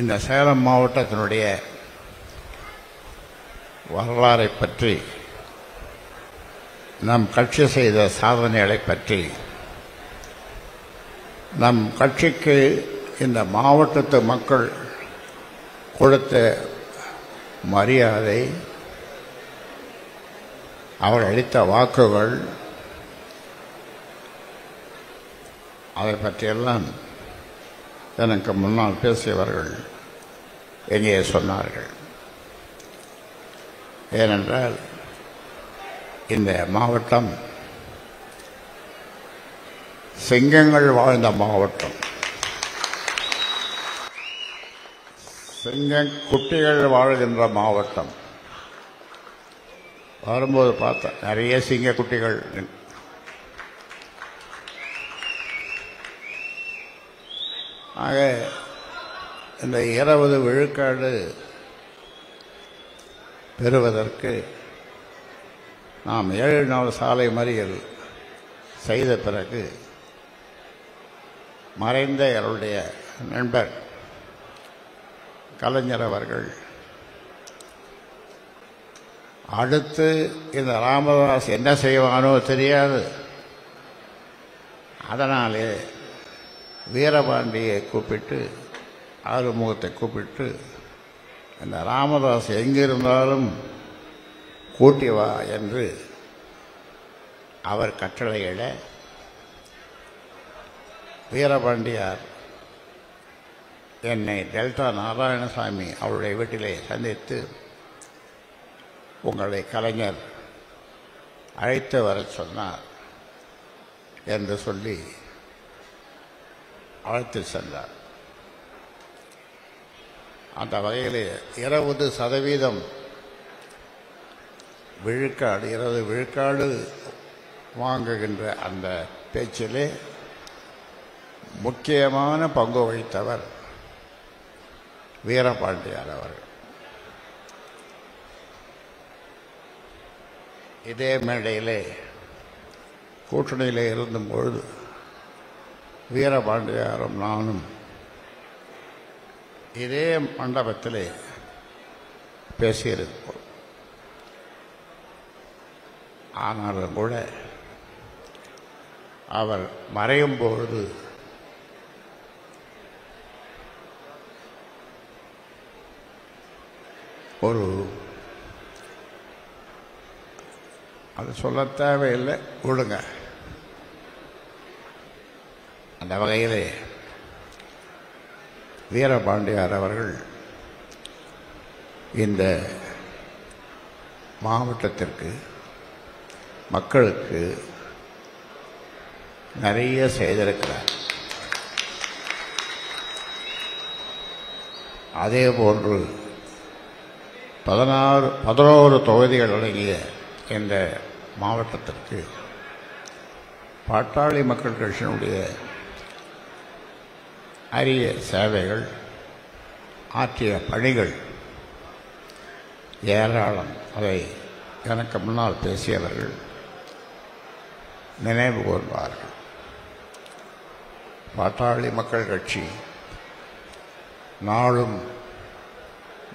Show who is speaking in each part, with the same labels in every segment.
Speaker 1: இந்த சேலம் மாவட்டத்தினுடைய வரலாறை பற்றி, நம் கட்சி செய்த சாதனைகளை பற்றி, நம் கட்சிக்கு இந்த மாவட்டத்து மக்கள் கொடுத்த மரியாதை, அவர் அளித்த வாக்குகள், அதை பற்றியெல்லாம் எனக்கு முன்னால் பேசியவர்கள் எங்கே சொன்னார்கள். ஏனென்றால் இந்த மாவட்டம் சிங்கங்கள் வாழ்ந்த மாவட்டம், சிங்க குட்டிகள் வாழ்கின்ற மாவட்டம். வரும்போது பார்த்தேன் நிறைய சிங்க குட்டிகள். ஆக இந்த 20 விழுக்காடு பெறுவதற்கு நாம் 7 நாள் சாலை மறியல் செய்த பிறகு மறைந்த என்னுடைய நண்பர் கலைஞர் அவர்கள் அடுத்து இந்த ராமதாஸ் என்ன செய்வானோ தெரியாது, அதனாலே வீரபாண்டியை கூப்பிட்டு, ஆறுமுகத்தை கூப்பிட்டு, இந்த ராமதாஸ் எங்கிருந்தாலும் கூட்டி வா என்று அவர் கட்டளையிட, வீரபாண்டியார் என்னை டெல்டா நாராயணசாமி அவருடைய வீட்டிலே சந்தித்து, உங்களை கலைஞர் அழைத்து வரச் சொன்னார் என்று சொல்லி அழைத்து சென்றார். அந்த வகையிலே 20% விழுக்காடு, 20 விழுக்காடு வாங்குகின்ற அந்த பேச்சிலே முக்கியமான பங்கு வகித்தவர் வீரபாண்டியார் அவர்கள். இதே மேடையிலே கூட்டணியிலே இருந்தபொழுது வீரபாண்டியாரும் நானும் இதே மண்டபத்திலே பேசியிருப்போம். ஆனாலும் கூட அவர் மறையும் பொழுது ஒரு, அது சொல்ல தேவையில்லை, விடுங்க. அந்த வகையிலே வீரபாண்டியார் அவர்கள் இந்த மாவட்டத்திற்கு, மக்களுக்கு நிறைய செய்திருக்கிறார். அதே போன்று 11 தொகுதிகள் அடங்கிய இந்த மாவட்டத்திற்கு பாட்டாளி மக்கள் கட்சியினுடைய அரிய சேவைகள், ஆற்றிய பணிகள் ஏராளம். அதை எனக்கு முன்னால் பேசியவர்கள் நினைவு கூர்வார்கள். பாட்டாளி மக்கள் கட்சி நாளும்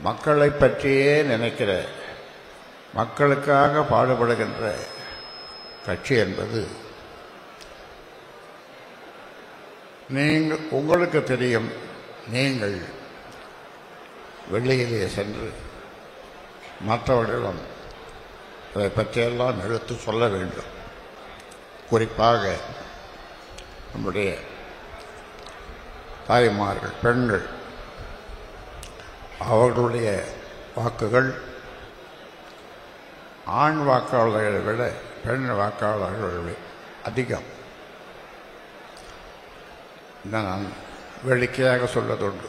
Speaker 1: மக்களை பற்றியே நினைக்கிற, மக்களுக்காக பாடுபடுகின்ற கட்சி என்பது உங்களுக்கு தெரியும். நீங்கள் வெளியிலே சென்று மற்றவர்களிடம் அதை பற்றியெல்லாம் எடுத்து சொல்ல வேண்டும். குறிப்பாக நம்முடைய தாய்மார்கள், பெண்கள், அவர்களுடைய வாக்குகள் ஆண் வாக்காளர்களை விட பெண் வாக்காளர்கள் அதிகம். நான் வேடிக்கையாக சொல்வதுண்டு.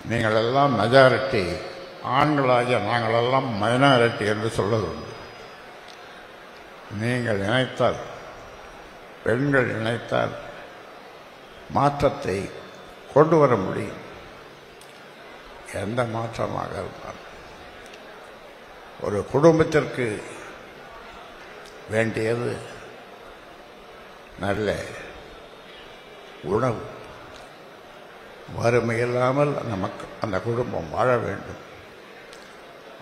Speaker 1: நீங்களெல்லாம் மெஜாரிட்டி, ஆண்களாகிய நாங்களெல்லாம் மைனாரிட்டி என்று சொல்வதுண்டு. நீங்கள் நினைத்தால், பெண்கள் நினைத்தால் மாற்றத்தை கொண்டு வர முடியும். எந்த மாற்றமாக இருந்தால் ஒரு குடும்பத்திற்கு வேண்டியது நல்ல உணவு, வறுமை இல்லாமல் அந்த குடும்பம் வாழ வேண்டும்.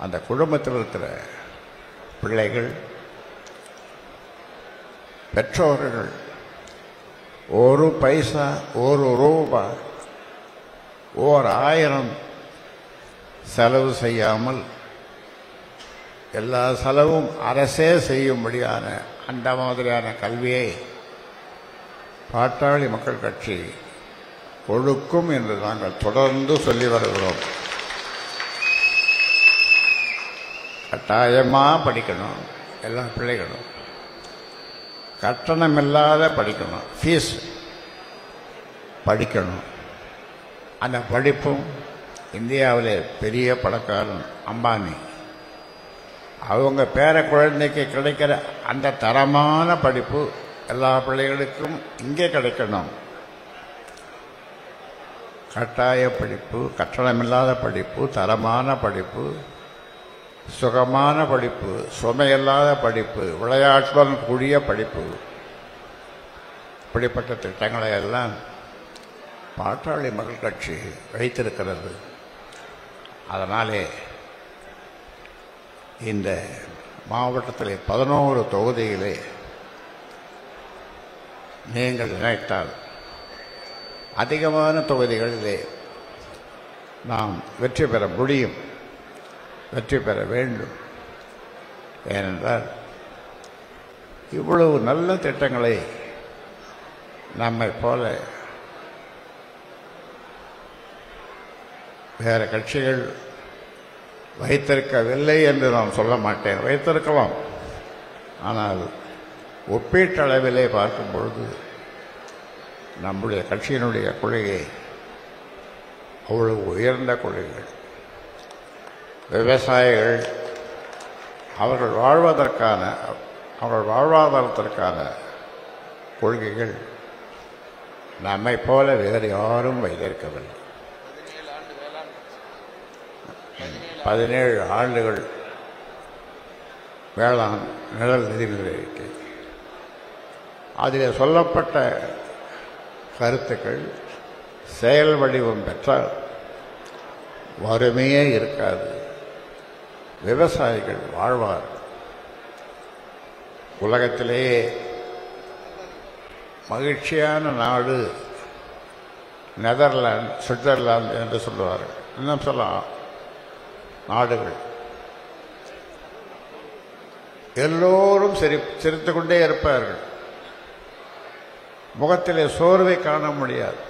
Speaker 1: அந்த குடும்பத்தில் இருக்கிற பிள்ளைகள், பெற்றோர்கள் ஒரு பைசா, ஒரு ரூபாய், 1000 செலவு செய்யாமல் எல்லா செலவும் அரசே செய்யும்படியான அந்த மாதிரியான கல்வியை பாட்டாளி மக்கள் கட்சி கொடுக்கும் என்று நாங்கள் தொடர்ந்து சொல்லி வருகிறோம். கட்டாயமாக படிக்கணும் எல்லா பிள்ளைகளும், கட்டணமில்லாத படிக்கணும், ஃபீஸ் படிக்கணும். அந்த படிப்பும் இந்தியாவிலே பெரிய பணக்காரன் அம்பானி அவங்க பேர குழந்தைக்கு கிடைக்கிற அந்த தரமான படிப்பு எல்லா பிள்ளைகளுக்கும் இங்கே கிடைக்கணும். கட்டாய படிப்பு, கட்டணமில்லாத படிப்பு, தரமான படிப்பு, சுகமான படிப்பு, சுமையில்லாத படிப்பு, விளையாட்டுடன் கூடிய படிப்பு, இப்படிப்பட்ட திட்டங்களை எல்லாம் பாட்டாளி மக்கள் கட்சி வைத்திருக்கிறது. அதனாலே இந்த மாவட்டத்திலே 11 தொகுதியிலே நீங்கள் நினைத்தால் அதிகமான தொகுதிகளிலே நாம் வெற்றி பெற முடியும், வெற்றி பெற வேண்டும். ஏனென்றால் இவ்வளவு நல்ல திட்டங்களை நம்மை போல வேறு கட்சிகள் வைத்திருக்கவில்லை என்று நான் சொல்ல மாட்டேன், வைத்திருக்கலாம். ஆனால் ஒப்பீட்டளவிலே பார்க்கும் பொழுது நம்முடைய கட்சியினுடைய கொள்கை அவ்வளவு உயர்ந்த கொள்கைகள். விவசாயிகள் அவர்கள் வாழ்வதற்கான, அவர்கள் வாழ்வாதாரத்திற்கான கொள்கைகள் நம்மை போல வேறு யாரும் வைத்திருக்கவில்லை. 17 ஆண்டுகள் வேளாண் நிழல் நிதிநிலை அறிக்கை, அதில் சொல்லப்பட்ட கருத்துக்கள் செயல் வடிவம் பெற்றால் வறுமையே இருக்காது, விவசாயிகள் வாழ்வார். உலகத்திலேயே மகிழ்ச்சியான நாடு நெதர்லாந்து, சுவிட்சர்லாந்து என்று சொல்லுவார்கள். இன்னும் சொல்லலாம் நாடுகள் எல்லோரும் சிரித்து கொண்டே இருப்பார்கள், முகத்திலே சோர்வை காண முடியாது.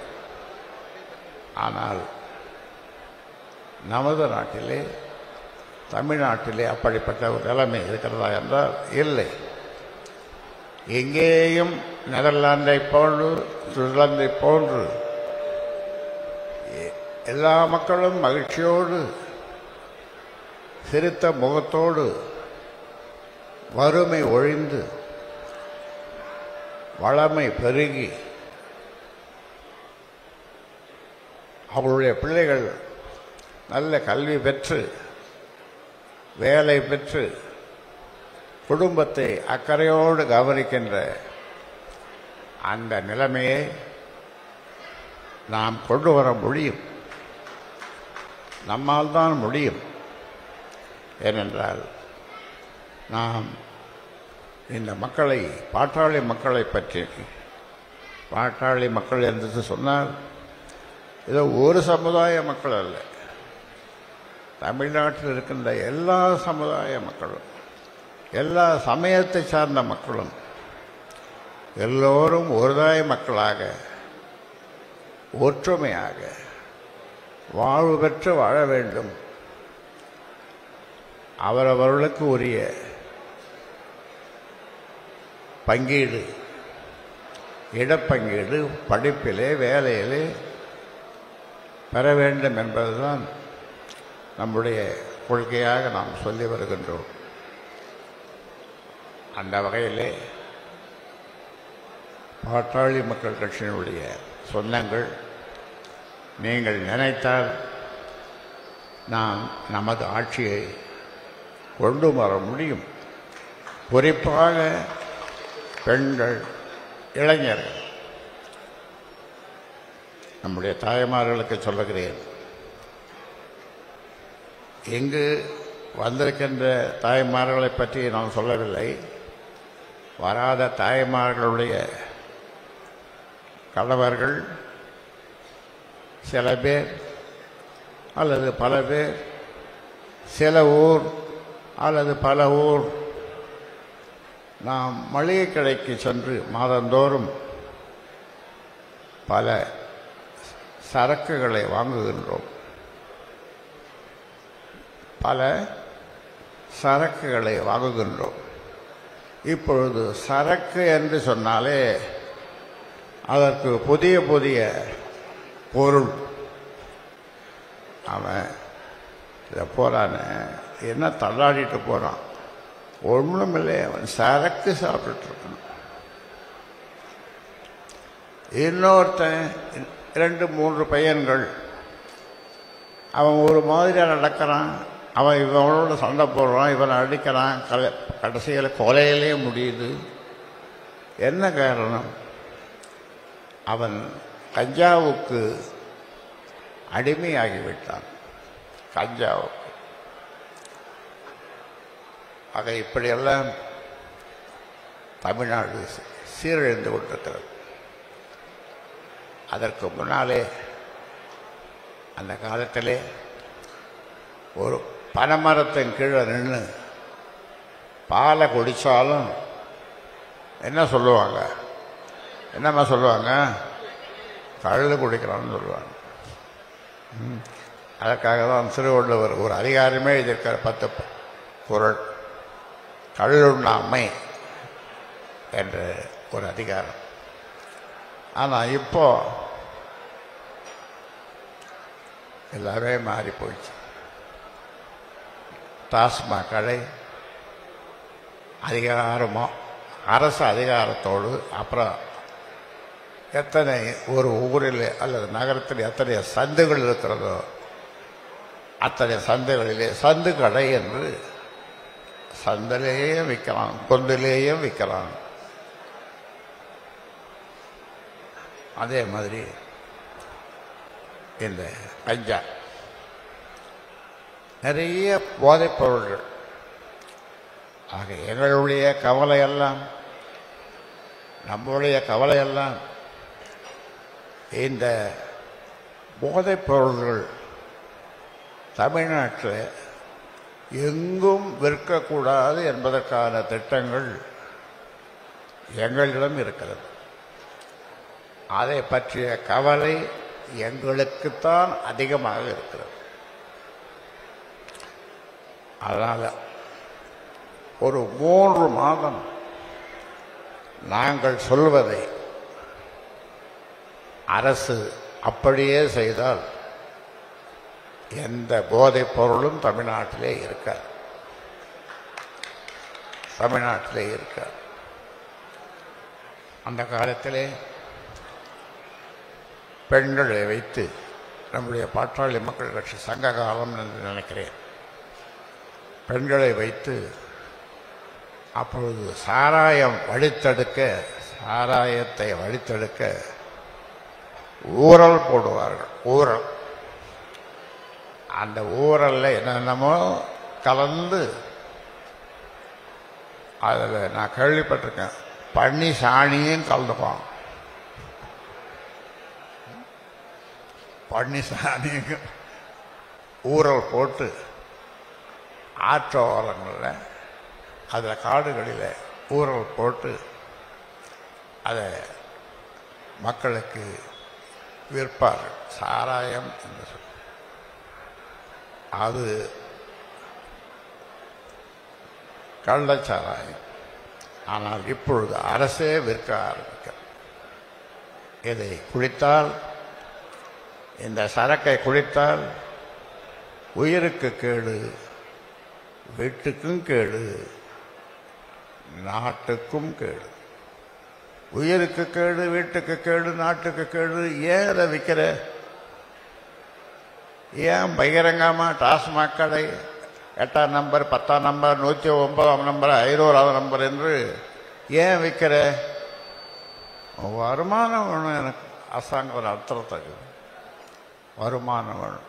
Speaker 1: ஆனால் நமது நாட்டிலே, தமிழ்நாட்டிலே அப்படிப்பட்ட ஒரு நிலைமை இருக்கிறதா என்றால் இல்லை. எங்கேயும் நெதர்லாந்தை போன்று, சுவிட்சர்லாந்தை போன்று எல்லா மக்களும் மகிழ்ச்சியோடு, சிரித்த முகத்தோடு, வறுமை ஒழிந்து, வளமை பெருகி, அவருடைய பிள்ளைகள் நல்ல கல்வி பெற்று, வேலை பெற்று, குடும்பத்தை அக்கறையோடு கவனிக்கின்ற அந்த நிலைமையை நாம் கொண்டு வர முடியும், நம்மால் தான் முடியும். ஏனென்றால் நாம் இந்த மக்களை, பாட்டாளி மக்களை பற்றி, பாட்டாளி மக்கள் என்று சொன்னால் ஏதோ ஒரு சமுதாய மக்கள் அல்ல, தமிழ்நாட்டில் இருக்கின்ற எல்லா சமுதாய மக்களும், எல்லா சமயத்தை சார்ந்த மக்களும் எல்லோரும் ஒருதாய் மக்களாக ஒற்றுமையாக வாழ்வு பெற்று வாழ வேண்டும். அவரவர்களுக்கு உரிய பங்கீடு, இடப்பங்கீடு படிப்பிலே, வேலையிலே பெற வேண்டும் என்பதுதான் நம்முடைய கொள்கையாக நாம் சொல்லி வருகின்றோம். அந்த வகையிலே பாட்டாளி மக்கள் கட்சியினுடைய சொந்தங்கள், நீங்கள் நினைத்தால் நாம் நமது ஆட்சியை கொண்டு வர முடியும். குறிப்பாக பெண்கள், இளைஞர்கள் நம்முடைய தாய்மார்களுக்கு சொல்லுகிறேன். இங்கு வந்திருக்கின்ற தாய்மார்களை பற்றி நான் சொல்லவில்லை. வராத தாய்மார்களுடைய கணவர்கள் சில பேர் அல்லது பல பேர், சில ஊர் அல்லது பல ஊர் நாம் மளிகை கடைக்கு சென்று மாதந்தோறும் பல சரக்குகளை வாங்குகின்றோம். பல சரக்குகளை வாங்குகின்றோம். இப்பொழுது சரக்கு என்று சொன்னாலே அதற்கு புதிய புதிய பொருள். அவன் இதை போகிறான என்ன தள்ளாடிட்டு போகிறான், ஒன்றும் இல்லை, அவன் சரக்கு சாப்பிட்டுருக்கான். இன்னொருத்தன் 2-3 பையன்கள், அவன் ஒரு மாதிரியாக நடக்கிறான், அவன் இவனோட சண்டை போடுறான், இவனை அடிக்கிறான், கடைசியில் கொலையிலே முடியுது. என்ன காரணம்? அவன் கஞ்சாவுக்கு அடிமையாகிவிட்டான். கஞ்சாவுக்கு. ஆக இப்படியெல்லாம் தமிழ்நாடு சீரழிந்து கொண்டிருக்கிறது. அதற்கு முன்னாலே அந்த காலத்திலே ஒரு பனைமரத்தின் கீழே நின்று பாலை குடித்தாலும் என்ன சொல்லுவாங்க? என்னம்மா சொல்லுவாங்க? கள்ளு குடிக்கிறான்னு சொல்லுவாங்க. அதற்காக தான் திருவள்ளுவர் ஒரு அதிகாரமே எழுதியிருக்கிற 10 குறள், கள்ளுண்ணாமை என்ற ஒரு அதிகாரம். ஆனால் இப்போ எல்லாமே மாறி போயிடுச்சு. டாஸ்மாக் கடை அதிகாரமாக அரசு அதிகாரத்தோடு, அப்புறம் எத்தனை ஒரு ஊரில் அல்லது நகரத்தில் எத்தனை சந்துகள் இருக்கிறதோ அத்தனை சந்துகளிலே சந்து கடை என்று சந்திலேயே விற்கிறான், கொந்திலேயே விற்கிறான். அதே மாதிரி இந்த கஞ்சா, நிறைய போதைப் பொருள்கள். ஆக எங்களுடைய கவலையெல்லாம், நம்முடைய கவலையெல்லாம் இந்த போதைப் பொருள்கள் தமிழ்நாட்டில் எங்கும் விற்கக்கூடாது என்பதற்கான திட்டங்கள் எங்களிடம் இருக்கிறது. அதை பற்றிய கவலை எங்களுக்குத்தான் அதிகமாக இருக்கிறது. அதனால் ஒரு 3 மாதம் நாங்கள் சொல்வதை அரசு அப்படியே செய்தால் எந்த போதைப் பொருளும் தமிழ்நாட்டிலே இருக்காது. தமிழ்நாட்டிலே இருக்காது. அந்த காலத்திலே பெண்களை வைத்து, நம்முடைய பாட்டாளி மக்கள் கட்சி சங்க காலம் என்று நினைக்கிறேன், பெண்களை வைத்து அப்பொழுது சாராயத்தை வழித்தெடுக்க ஊரல் போடுவார்கள். ஊரல், அந்த ஊரலில் என்னென்னமோ கலந்து, அதில் நான் கேள்விப்பட்டிருக்கேன், பண்ணி சாணியும் கலந்துக்குவான். பண்ணி சாணியும் ஊரல் போட்டு ஆற்றோரங்களில், அதில் காடுகளில் ஊரல் போட்டு அதை மக்களுக்கு விற்பார்கள். சாராயம் என்று சொல்லி அது கள்ளச்சாராயம். ஆனால் இப்பொழுது அரசே விற்க ஆரம்பிக்கிறது. இதை குடித்தால், இந்த சரக்கை குடித்தால் உயிருக்கு கேடு, வீட்டுக்கும் கேடு, நாட்டுக்கும் கேடு. உயிருக்கு கேடு, வீட்டுக்கு கேடு, நாட்டுக்கு கேடு. ஏன் அதை விற்கிற? ஏன் பகிரங்கமாக டாஸ்மாக் கடை 8ஆம் நம்பர், 10ஆம் நம்பர், 109ஆம் நம்பர், 500ஆவது நம்பர் என்று ஏன் விற்கிற? வருமானம் ஒன்று எனக்கு அரசாங்கம் நடத்துறதுக்கு வருமானம் வேணும்.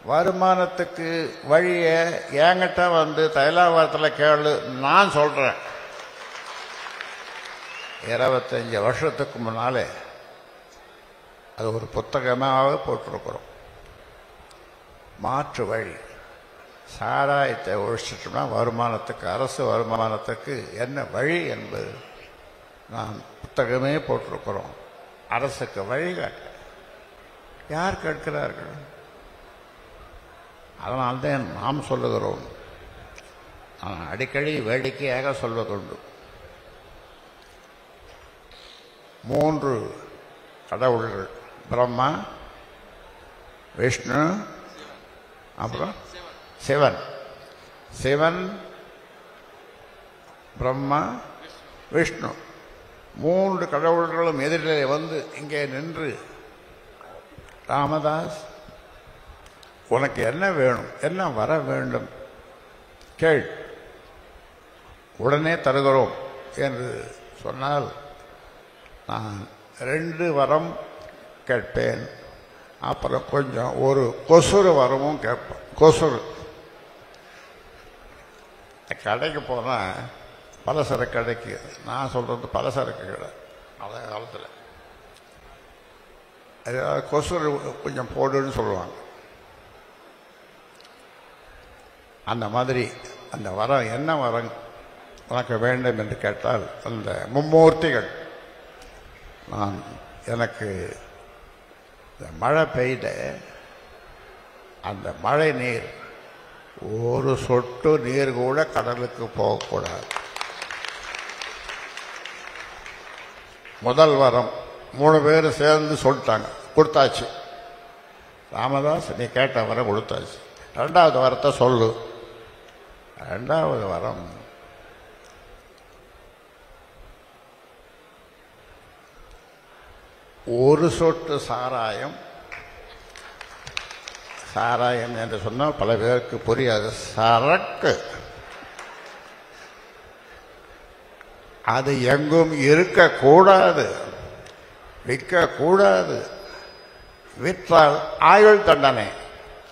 Speaker 1: வருமானத்துக்கு வழியை என்கிட்ட வந்து தைலாவரத்தில் கேளு, நான் சொல்கிறேன். 25 வருஷத்துக்கு முன்னாலே அது ஒரு புத்தகமாக போட்டிருக்கிறோம். மாற்று வழி. சாராயத்தை ஒழிச்சிட்டோம்னா வருமானத்துக்கு, அரசு வருமானத்துக்கு என்ன வழி என்பது நாம் புத்தகமே போட்டிருக்கிறோம். அரசுக்கு வழிகாட்ட யார் கேட்கிறார்கள்? அதனால்தான் நாம் சொல்லுகிறோம். நான் அடிக்கடி வேடிக்கையாக சொல்வதுண்டு. 3 கடவுள்கள், பிரம்மா, விஷ்ணு, அப்புறம் சிவன். சிவன், பிரம்மா, விஷ்ணு 3 கடவுள்களும் எதிரிலே வந்து இங்கே நின்று, ராமதாஸ் உனக்கு என்ன வேணும், என்ன வர வேண்டும் கேள், உடனே தருகிறோம் என்று சொன்னால் நான் 2 வரம் கேட்பேன். அப்புறம் கொஞ்சம் ஒரு கொசுறு வரமும் கேட்பேன். கொசுறு கடைக்கு போனால் பலசரக்கு கடைக்கு, நான் சொல்கிறது பலசரக்கு கடை அந்த காலத்தில், அதாவது கொசுறு கொஞ்சம் போடுன்னு சொல்லுவாங்க. அந்த மாதிரி அந்த வரம், என்ன வரம் உனக்கு வேண்டும் என்று கேட்டால், அந்த மும்மூர்த்திகள், நான் எனக்கு இந்த மழை பெய்த அந்த மழை நீர் ஒரு சொட்டு நீர் கூட கடலுக்கு போகக்கூடாது. முதல் வரம் 3 பேர் சேர்ந்து சொல்லிட்டாங்க, கொடுத்தாச்சு. ராமதாஸ் நீ கேட்ட வரம் கொடுத்தாச்சு. 2வது வரத்தை சொல்லு. 2வது வரம், ஒரு சொட்டு சாராயம். சாராயம் என்று சொன்னால் பல பேருக்கு புரியாது. சரக்கு. அது எங்கும் இருக்கக்கூடாது, விற்கக்கூடாது. விற்றால் ஆயுள் தண்டனை,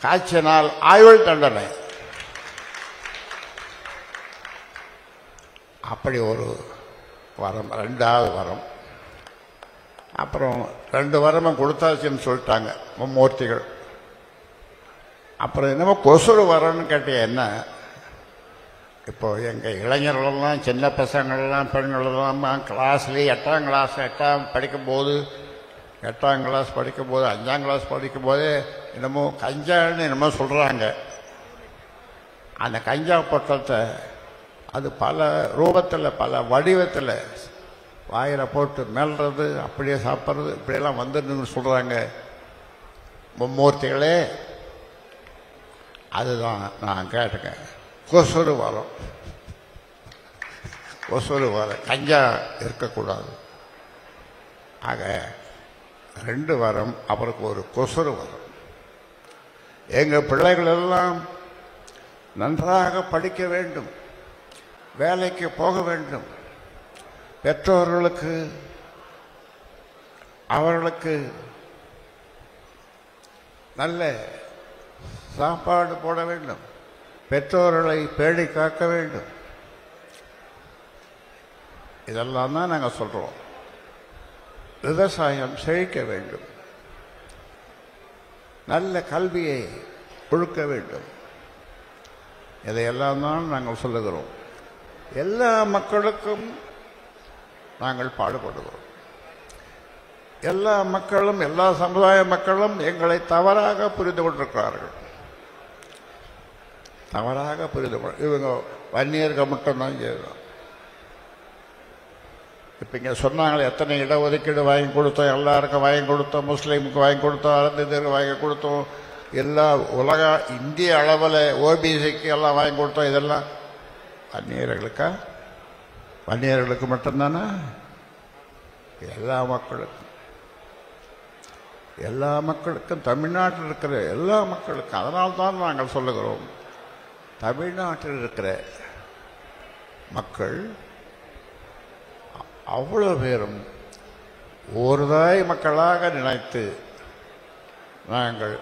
Speaker 1: காய்ச்சினால் ஆயுள் தண்டனை. அப்படி ஒரு வரம் 2வது வரம். அப்புறம் 2 வரமும் கொடுத்தாச்சுன்னு சொல்லிட்டாங்க மும்மூர்த்திகள். அப்புறம் என்னமோ கொசுறு வரன்னு கேட்டிய என்ன? இப்போ எங்கள் இளைஞர்களெல்லாம், சின்ன பசங்களெல்லாம், பெண்களெல்லாம் கிளாஸ்லேயே 8ஆம் கிளாஸ் படிக்கும்போது, 8ஆம் கிளாஸ் படிக்கும்போது, 5ஆம் கிளாஸ் படிக்கும்போதே என்னமோ கஞ்சான்னு என்னமோ சொல்கிறாங்க. அந்த கஞ்சா பொட்டலத்தை அது பல ரூபத்தில், பல வடிவத்தில் வாயில் போட்டு மெல்றது, அப்படியே சாப்பிட்றது, இப்படியெல்லாம் வந்துன்னு சொல்கிறாங்க மும்மூர்த்திகளே. அதுதான் நான் கேட்டுக்கேன். கொசுறு வரம், கொசுறு வரம், கஞ்சா இருக்கக்கூடாது. ஆக 2 வரம், அப்புறம் ஒரு கொசுறு வரம். எங்கள் பிள்ளைகள் எல்லாம் நன்றாக படிக்க வேண்டும், வேலைக்கு போக வேண்டும். பெற்றோர்களுக்கு அவர்களுக்கு நல்ல சாப்பாடு போட வேண்டும், பெற்றோர்களை பேணி காக்க வேண்டும். இதெல்லாம் தான் நாங்கள் சொல்கிறோம். விவசாயம் செழிக்க வேண்டும், நல்ல கல்வியை கொடுக்க வேண்டும். இதையெல்லாம் தான் நாங்கள் சொல்லுகிறோம். எல்லா மக்களுக்கும் நாங்கள் பாடுபடுகிறோம். எல்லா மக்களும், எல்லா சமுதாய மக்களும் எங்களை தவறாக புரிந்து கொண்டிருக்கிறார்கள். தவறாக புரிந்து கொள்ள, இவங்க வன்னியர்கள் மட்டும்தான் செய்யணும். இப்போ இங்கே சொன்னாங்களே, எத்தனை இடஒதுக்கீடு வாங்கி கொடுத்தோம், எல்லாருக்கும் வாங்கி கொடுத்தோம், முஸ்லீமுக்கு வாங்கி கொடுத்தோம், அருந்ததியருக்கு வாங்கி கொடுத்தோம், எல்லா உலக இந்திய அளவில் ஓபிசிக்கு எல்லாம் வாங்கி கொடுத்தோம். இதெல்லாம் வன்னியர்களுக்கா? வன்னியர்களுக்கு மட்டும்தானே? எல்லா மக்களுக்கும், எல்லா மக்களுக்கும், தமிழ்நாட்டில் இருக்கிற எல்லா மக்களுக்கும். அதனால்தான் நாங்கள் சொல்லுகிறோம், தமிழ்நாட்டில் இருக்கிற மக்கள் அவ்வளோ பேரும் ஒருதாய் மக்களாக நினைத்து நாங்கள்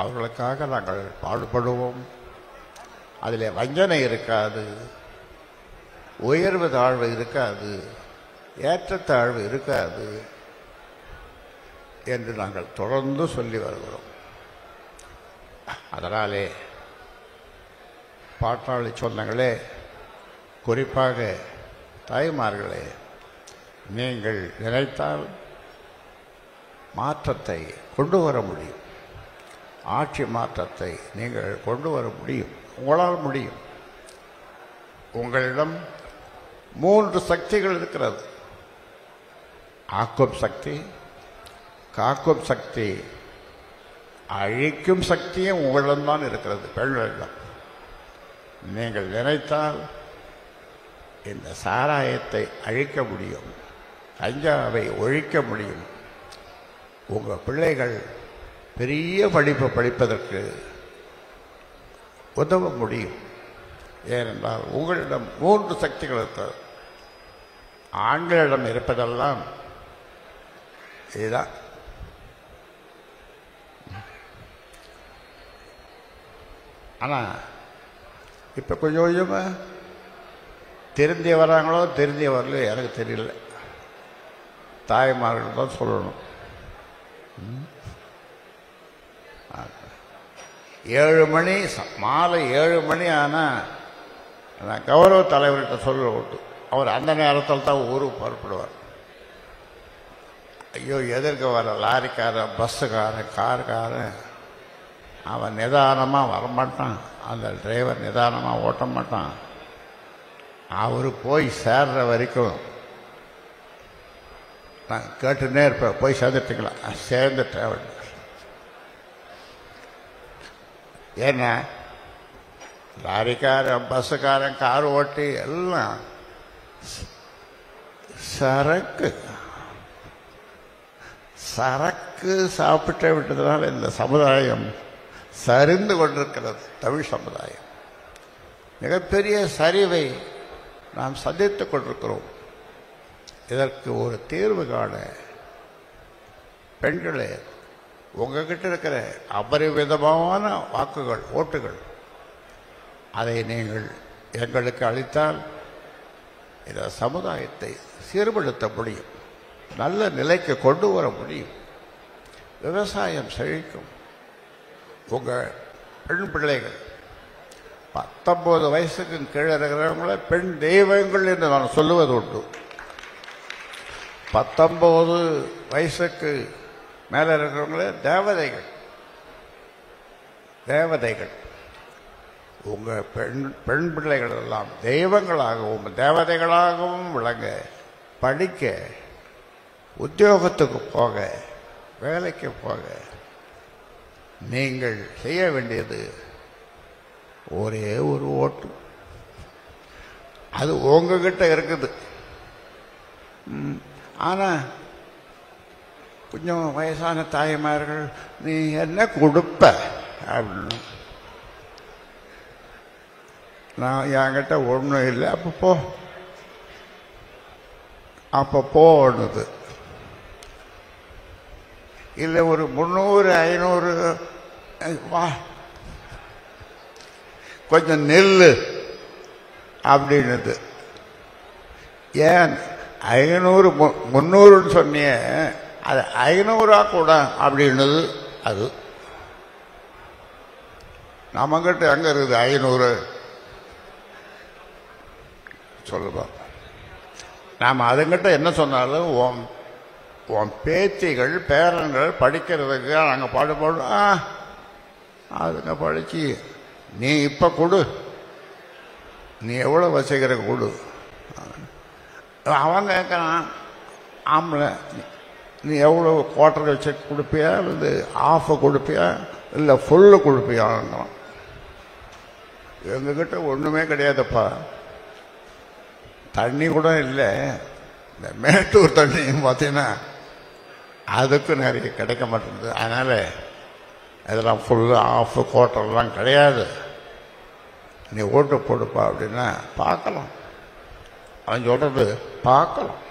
Speaker 1: அவர்களுக்காக நாங்கள் பாடுபடுவோம். அதில் வஞ்சனை இருக்காது, உயர்வு தாழ்வு இருக்காது, ஏற்றத்தாழ்வு இருக்காது என்று நாங்கள் தொடர்ந்து சொல்லி வருகிறோம். அதனாலே பாட்டாளி சொந்தங்களே, குறிப்பாக தாய்மார்களே, நீங்கள் நினைத்தால் மாற்றத்தை கொண்டு வர முடியும். ஆட்சி மாற்றத்தை நீங்கள் கொண்டு வர முடியும். உங்களால் முடியும். உங்களிடம் 3 சக்திகள் இருக்கிறது. ஆக்கும் சக்தி, காக்கும் சக்தி, அழிக்கும் சக்தியும் உங்களிடம்தான் இருக்கிறது, பெண்களிடம். நீங்கள் நினைத்தால் இந்த சாராயத்தை அழிக்க முடியும், கஞ்சாவை ஒழிக்க முடியும். உங்கள் பிள்ளைகள் பெரிய படிப்பு படிப்பதற்கு உதவ முடியும். ஏனென்றால் உங்களிடம் 3 சக்திகள் இருக்கிறது. ஆண்களிடம் இருப்பதெல்லாம் இதுதான். ஆனால் இப்போ கொஞ்சம் கொஞ்சமாக திருந்தி வராங்களோ திருந்தி வரலையோ எனக்கு தெரியல. தாய்மார்கள் தான் சொல்லணும். 7 மணி மாலை 7 மணி ஆனால் நான் கௌரவ தலைவர்கிட்ட சொல்ல விட்டு அவர் அந்த நேரத்தில் தான் ஊருக்கு புறப்படுவார். ஐயோ, எதிர்க்க வர லாரிக்காரன், பஸ்ஸுக்காரன், காருக்காரன் அவன் நிதானமாக வரமாட்டான். அந்த டிரைவர் நிதானமாக ஓட்ட மாட்டான். அவர் போய் சேர்ற வரைக்கும் நான் கேட்டுன்னே இருப்பேன், போய் சேர்ந்துட்டீங்களா? சேர்ந்துட்டேன். ஏன்னா லாரிக்காரன், பஸ்ஸுக்காரன், கார் ஓட்டி எல்லாம் சரக்கு சாப்பிட்டே விட்டதுனால இந்த சமுதாயம் சரிந்து கொண்டிருக்கிறது. தமிழ் சமுதாயம் மிகப்பெரிய சரிவை நாம் சந்தித்துக் கொண்டிருக்கிறோம். இதற்கு ஒரு தீர்வு காண பெண்களே, உங்ககிட்ட இருக்கிற அபரிவிதமான வாக்குகள், ஓட்டுகள், அதை நீங்கள் எங்களுக்கு அளித்தால் இந்த சமுதாயத்தை சீர்படுத்த முடியும், நல்ல நிலைக்கு கொண்டு வர முடியும், விவசாயம் செழிக்கும். உங்கள் பெண் பிள்ளைகள் 19 வயசுக்கு கீழே இருக்கிறவங்கள பெண் தெய்வங்கள் என்று நான் சொல்லுவது உண்டு. 19 வயசுக்கு மேலே இருக்கிறவங்களே தேவதைகள். உங்கள் பெண் பிள்ளைகள் எல்லாம் தெய்வங்களாகவும் தேவதைகளாகவும் விளங்க, படிக்க, உத்தியோகத்துக்கு போக, வேலைக்கு போக நீங்கள் செய்ய வேண்டியது ஒரே ஒரு ஓட்டு. அது உங்ககிட்ட இருக்குது. ஆனால் கொஞ்சம் வயசான தாய்மார்கள், நீ என்ன கொடுப்ப அப்படின்னு, நான் என்கிட்ட ஒன்றும் இல்லை, அப்போ போனது இல்லை, ஒரு 300 500 வா, கொஞ்சம் நெல் அப்படின்னுது. ஏன் 500 300ன்னு சொன்னிய, அது 500 கூட அப்படின்னது. அது நம்மகிட்ட எங்க இருக்குது 500? சொல்லுவோம். நாம் அதுங்கிட்ட என்ன சொன்னாலும் உன் பேத்திகள் பேரன்கள் படிக்கிறதுக்கு நாங்கள் பாடுபடும், அதுங்க படிச்சு நீ இப்போ கொடு, நீ எவ்வளோ வச்சுக்கிற கொடு. அவன் கேட்குறான், ஆம்பளை நீ எவ்வளோ குவார்டர் வச்சு கொடுப்பியா, இல்லை ஆஃபை கொடுப்பியா, இல்லை ஃபுல்லு கொடுப்பியாங்கிறான். எங்ககிட்ட ஒன்றுமே கிடையாதுப்பா, தண்ணி கூட இல்லை. இந்த மேட்டூர் தண்ணியும் பார்த்தீங்கன்னா அதுக்கும் நிறைய கிடைக்க மாட்டேங்குது. அதனால் இதெல்லாம் ஃபுல்லு ஆஃபு குவார்டர்லாம் கிடையாது, நீ ஓட்டு போடுப்பா அப்படின்னா பார்க்கலாம். அவன் சொல்கிறது பார்க்கலாம்.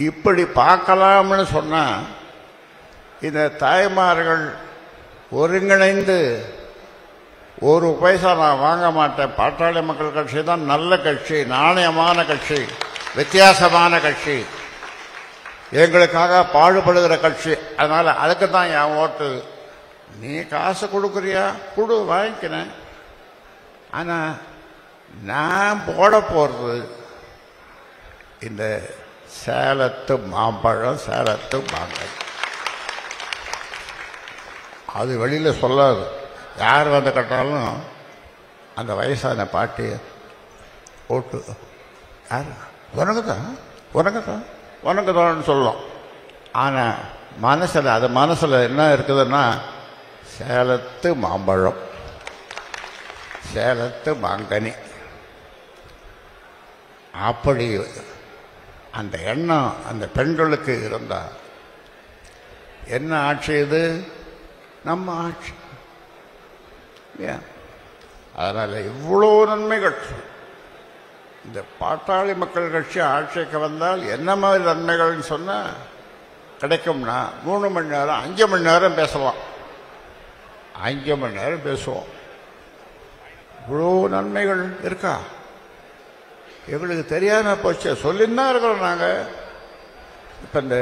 Speaker 1: இப்படி பார்க்கலாம்னு சொன்னால் இந்த தாய்மார்கள் ஒருங்கிணைந்து ஒரு பைசா நான் வாங்க மாட்டேன், பாட்டாளி மக்கள் கட்சி தான் நல்ல கட்சி, நாணயமான கட்சி, வித்தியாசமான கட்சி, எங்களுக்காக பாடுபடுகிற கட்சி, அதனால் அதுக்கு தான் என் ஓட்டு. நீ காசு கொடுக்குறியா கொடு, வாங்கிக்கிறேன். ஆனால் நான் போட போகிறது இந்த சேலத்து மாம்பழம், சேலத்து மாங்காய். அது வெளியில் சொல்லாது. யார் வந்து கட்டாலும் அந்த வயசான பாட்டி ஓட்டு யார் உனக்கு தான் உனக்கு தான் உனக்கு தான் சொல்லும். ஆனால் மனசில் அது மனசில் என்ன இருக்குதுன்னா சேலத்து மாம்பழம், சேலத்து மாங்கனி. அப்படி அந்த எண்ணம் அந்த பெண்களுக்கு இருந்தால் என்ன ஆட்சி இது? நம்ம ஆட்சி. அதனால் இவ்வளோ நன்மைகள் இந்த பாட்டாளி மக்கள் கட்சி ஆட்சிக்கு வந்தால் என்ன மாதிரி நன்மைகள்னு சொன்னால் கிடைக்கும்னா 3 மணி நேரம் 5 மணி நேரம் பேசலாம், 5 மணி நேரம் பேசுவோம். இவ்வளோ நன்மைகள் இருக்கா? எங்களுக்கு தெரியாம போச்சு, சொல்லின்னா இருக்கிறோம் நாங்கள். இப்போ இந்த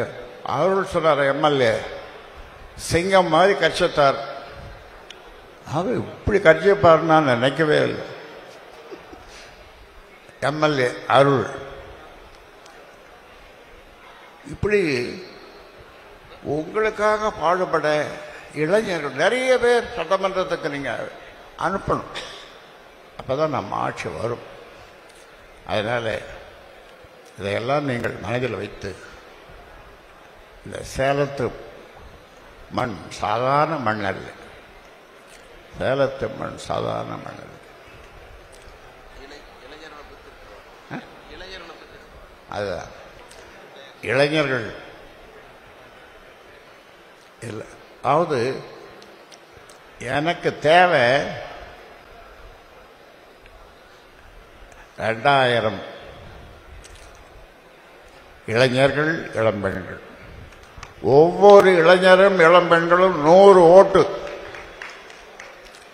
Speaker 1: அருள் சொன்னார் எம்எல்ஏ, சிங்கம் மாதிரி கட்சித்தார். அவர் இப்படி கட்சிப்பாருன்னு நான் நினைக்கவே இல்லை. எம்எல்ஏ அருள் இப்படி உங்களுக்காக பாடுபட இளைஞர்கள் நிறைய பேர் சட்டமன்றத்துக்கு நீங்கள் அனுப்பணும். அப்போ தான் நம்ம ஆட்சி வரும். அதனால் இதையெல்லாம் நீங்கள் மனதில் வைத்து இந்த சேலத்து மண் சாதாரண மண் அல்ல, சேலத்து மண் சாதாரண மண் அல்ல. அதுதான் இளைஞர்கள் இல்லை. அதாவது எனக்கு தேவை 2000 இளைஞர்கள், இளம்பெண்கள். ஒவ்வொரு இளைஞரும் இளம்பெண்களும் 100 ஓட்டு.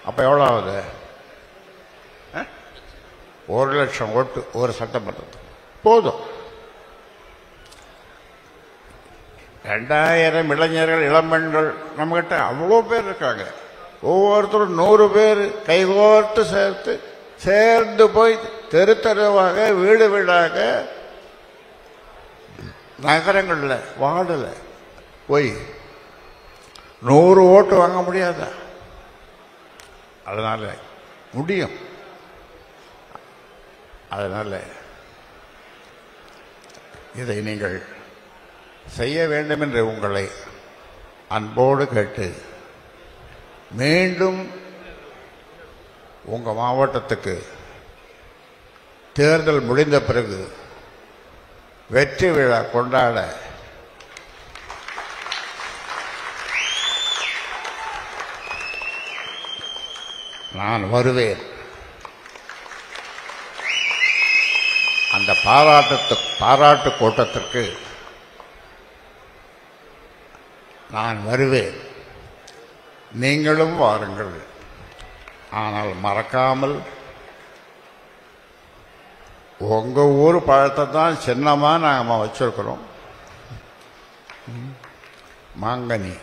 Speaker 1: அப்போ எவ்வளோ ஆகுது? 1,00,000 ஓட்டு ஒரு சட்டமன்றத்துக்கு போதும். 2000 இளைஞர்கள், இளம்பெண்கள் நம்மகிட்ட அவ்வளோ பேர் இருக்காங்க. ஒவ்வொருத்தரும் 100 பேர் கைகோர்த்து சேர்ந்து போய் தெரு தெருவாக, வீடு வீடாக, நகரங்களில், வார்டில் போய் 100 ஓட்டு வாங்க முடியாதா? அதனால் முடியும். அதனால் இதை நீங்கள் செய்ய வேண்டும் என்று உங்களை அன்போடு கேட்டு, மீண்டும் உங்கள் மாவட்டத்துக்கு தேர்தல் முடிந்த பிறகு வெற்றி விழா கொண்டாட நான் வருவேன். அந்த பாராட்டு கூட்டத்திற்கு நான் வருவேன். நீங்களும் வாருங்கள். ஆனால் மறக்காமல் உங்கள் ஊர் பழத்தை தான் சின்னமாக நாங்கள் வச்சிருக்கிறோம். மாங்கனி,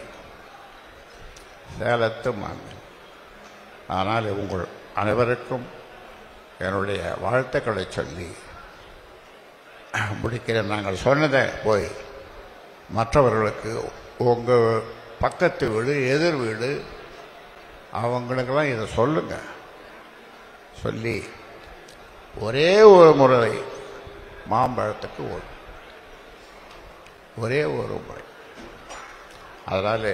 Speaker 1: சேலத்து மாங்கனி. ஆனால் உங்கள் அனைவருக்கும் என்னுடைய வாழ்த்துக்களை சொல்லி முடிக்கிறேன். நாங்கள் சொன்னதை போய் மற்றவர்களுக்கு, உங்கள் பக்கத்து வீடு, எதிர் வீடு, அவங்களுக்கெல்லாம் இதை சொல்லுங்க. சொல்லி ஒரே ஒரு முறை மாம்பழத்துக்கு ஒரே ஒரு முறை. அதனால்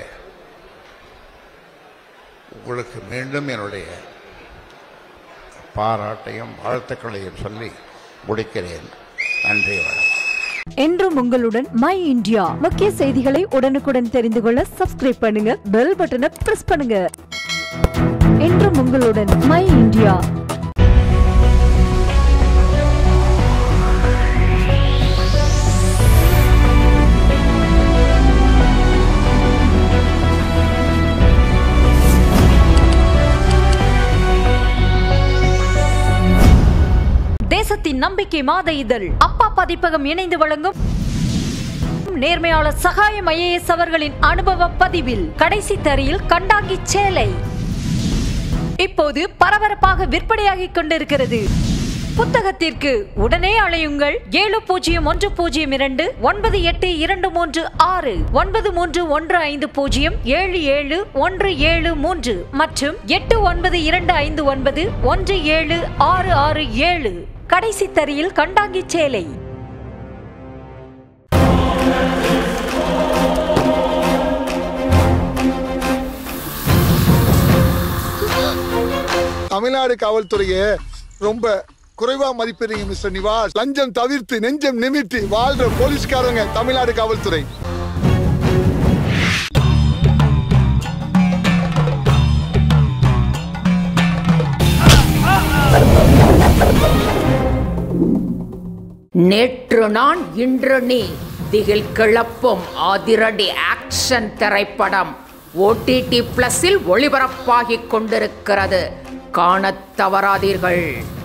Speaker 1: உங்களுக்கு மீண்டும் என்னுடைய பாராட்டையும் வாழ்த்துக்களையும் சொல்லி முடிக்கிறேன். நன்றி, வணக்கம்.
Speaker 2: என்றும் உங்களுடன் மை இந்தியா. முக்கிய செய்திகளை உடனுக்குடன் தெரிந்து கொள்ள சப்ஸ்கிரைப் பண்ணுங்க, பெல் பட்டனை பிரஸ் பண்ணுங்க. என்றும் உங்களுடன் மை இந்தியா. தேசத்தின் நம்பிக்கை மாத இதழ் அப்பா பதிப்பகம் இணைந்து வழங்கும் நேர்மையாளர் சகாயம் IAS அவர்களின் அனுபவ பதிவில் கடைசி தரியில் கண்டாங்கி சேலை இப்போது பரபரப்பாக விற்பனையாகிக் கொண்டிருக்கிறது. புத்தகத்திற்கு உடனே அழையுங்கள் 701002 9823 9315077173 மற்றும் 8925917667 கடைசி தரியில் கண்டாங்கி சேலை.
Speaker 3: தமிழ்நாடு காவல்துறையை ரொம்ப குறைவா மதிப்பிடுறீங்க மிஸ்டர் நிவாஸ். லஞ்சம் தவிர்த்து நெஞ்சம் நிமித்தி வாழ்ற போலீஸ்காரங்க தமிழ்நாடு காவல்துறை.
Speaker 4: நேற்று நான் இன்று நீ திகில் கிளப்பும் அதிரடி ஆக்ஷன் திரைப்படம் OTT+ ஒளிபரப்பாகிக் கொண்டிருக்கிறது. காணத் தவறாதீர்கள்.